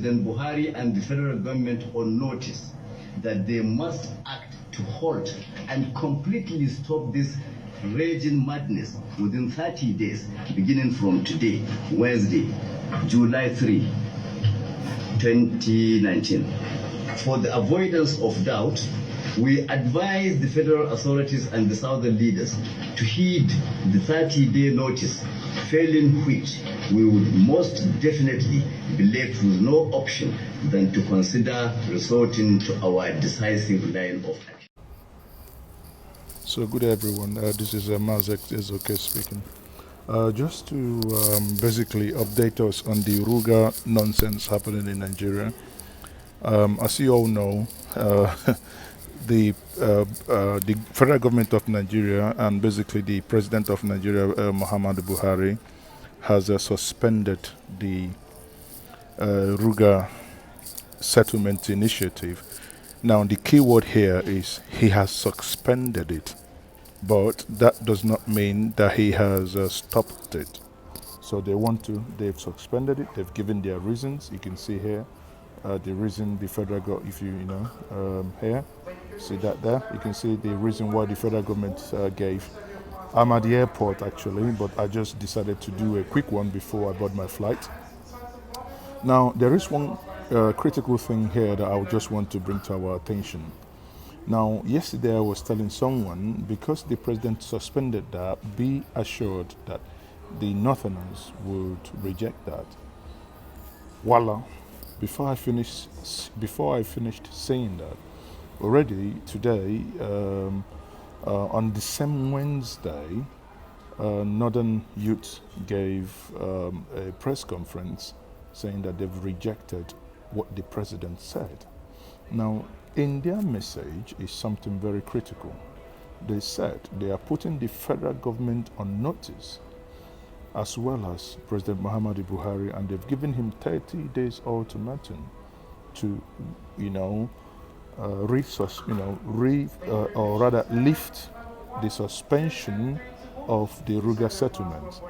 President Buhari and the federal government on notice that they must act to halt and completely stop this raging madness within 30 days, beginning from today, Wednesday, July 3, 2019. For the avoidance of doubt, we advise the federal authorities and the southern leaders to heed the 30-day notice, failing which we would most definitely be left with no option than to consider resorting to our decisive line of action. So good day everyone, this is Mazek Ezoke speaking. Just to basically update us on the RUGA nonsense happening in Nigeria. As you all know, the federal government of Nigeria and basically the President of Nigeria, Muhammadu Buhari, has suspended the RUGA settlement initiative. Now the key word here is he has suspended it, but that does not mean that he has stopped it. So they've suspended it, they've given their reasons. You can see here the reason the federal government, if you here, see that there, you can see the reason why the federal government gave. I'm at the airport actually, but I just decided to do a quick one before I board my flight. Now there is one critical thing here that I just want to bring to our attention. Now yesterday I was telling someone, because the president suspended that, be assured that the Northerners would reject that. Voila! Before I finished saying that, already today, on the same Wednesday, Northern Youth gave a press conference saying that they've rejected what the president said. Now, in their message is something very critical. They said they are putting the federal government on notice, as well as President Muhammadu Buhari, and they've given him 30 days ultimatum to, lift the suspension of the RUGA settlement.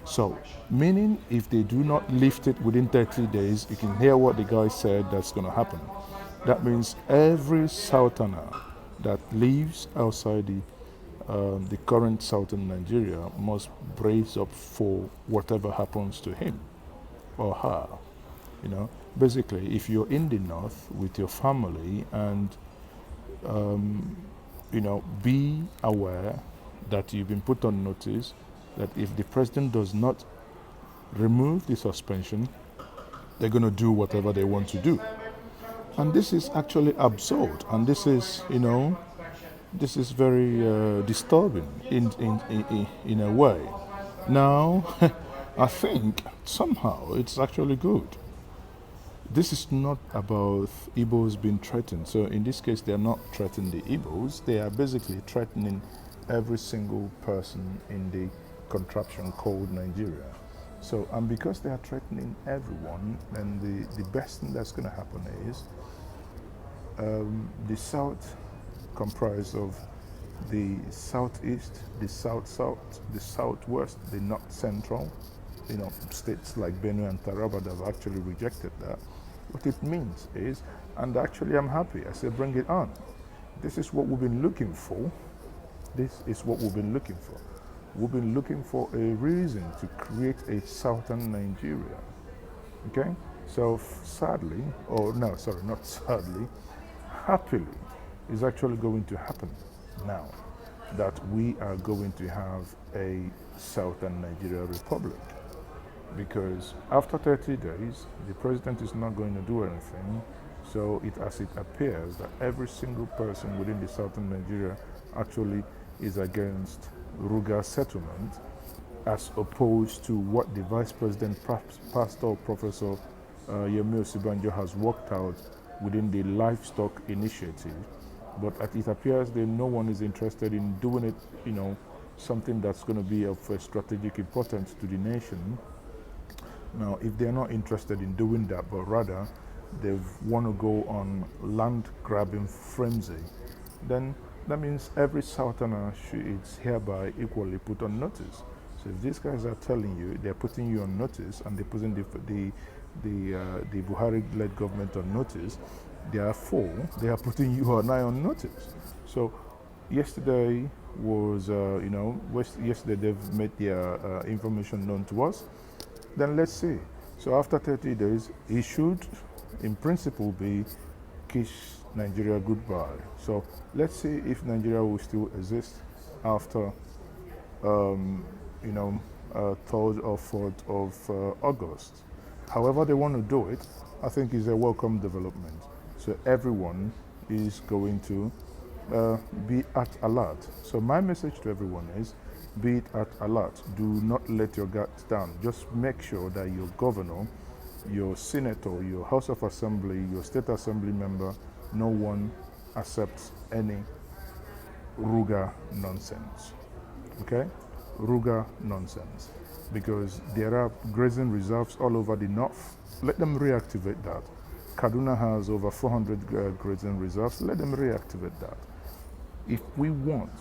So, meaning if they do not lift it within 30 days, you can hear what the guy said that's going to happen. That means every Southerner that lives outside the current southern Nigeria must brace up for whatever happens to him or her. Basically, if you're in the north with your family and be aware that you've been put on notice that if the president does not remove the suspension, they're going to do whatever they want to do. And this is actually absurd, and this is this is very disturbing in a way. Now, I think somehow it's actually good. This is not about Igbos being threatened. So in this case, they are not threatening the Igbos. They are basically threatening every single person in the contraption called Nigeria. So, and because they are threatening everyone, then the best thing that's going to happen is the South comprised of the Southeast, the South-South, the Southwest, the North-Central, states like Benue and Taraba that have actually rejected that. What it means is, and actually I'm happy, I say bring it on. This is what we've been looking for. This is what we've been looking for. We've been looking for a reason to create a southern Nigeria. Okay? So sadly, not sadly, happily, is actually going to happen now that we are going to have a southern Nigeria republic. Because after 30 days, the president is not going to do anything. So as it appears that every single person within the southern Nigeria actually is against RUGA settlement, as opposed to what the Vice President, Pastor Professor Yemi Osibanjo has worked out within the livestock initiative. But it appears that no one is interested in doing it, something that's going to be of strategic importance to the nation. Now, if they're not interested in doing that, but rather they want to go on land grabbing frenzy, then that means every Southerner is hereby equally put on notice. So if these guys are telling you, they're putting you on notice, and they're putting the the Buhari-led government on notice, therefore they are putting you and I on notice. So yesterday was, yesterday they've made their information known to us. Then let's see. So after 30 days, he should, in principle, be kiss Nigeria goodbye. So let's see if Nigeria will still exist after, 3rd or 4th of August. However they want to do it, I think is a welcome development. So everyone is going to be at alert. So my message to everyone is, be at alert. Do not let your guards down. Just make sure that your governor, your senator, your House of Assembly, your state assembly member, no one accepts any RUGA nonsense. Okay? RUGA nonsense. Because there are grazing reserves all over the north. Let them reactivate that. Kaduna has over 400 grazing reserves. Let them reactivate that. If we want,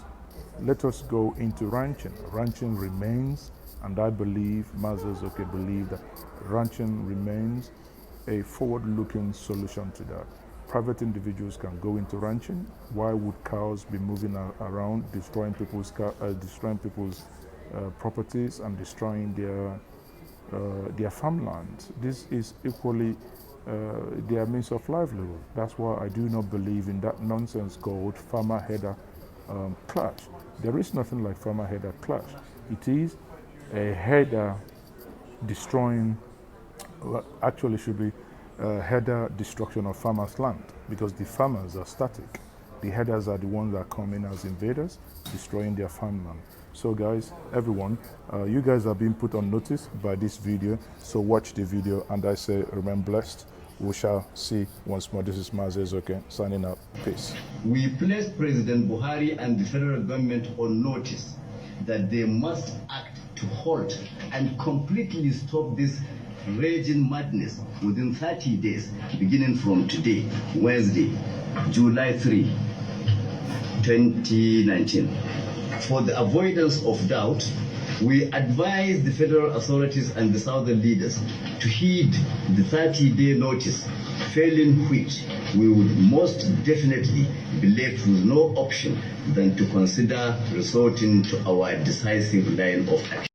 let us go into ranching. Ranching remains, and I believe, Mazezoke believe that ranching remains a forward-looking solution to that. Private individuals can go into ranching. Why would cows be moving around, destroying people's properties and destroying their farmlands? This is equally their means of livelihood. That's why I do not believe in that nonsense called farmer-header clash. There is nothing like farmer-header clash. It is a header destroying, well, actually should be header destruction of farmers' land, because the farmers are static. The headers are the ones that come in as invaders, destroying their farmland. So guys, everyone, you guys are being put on notice by this video, so watch the video, and I say remain blessed. We shall see once more. This is Mazezoke signing out. Peace. We place President Buhari and the federal government on notice that they must act to halt and completely stop this raging madness within 30 days, beginning from today, Wednesday, July 3, 2019. For the avoidance of doubt, we advise the federal authorities and the southern leaders to heed the 30-day notice, failing which we would most definitely be left with no option than to consider resorting to our decisive line of action.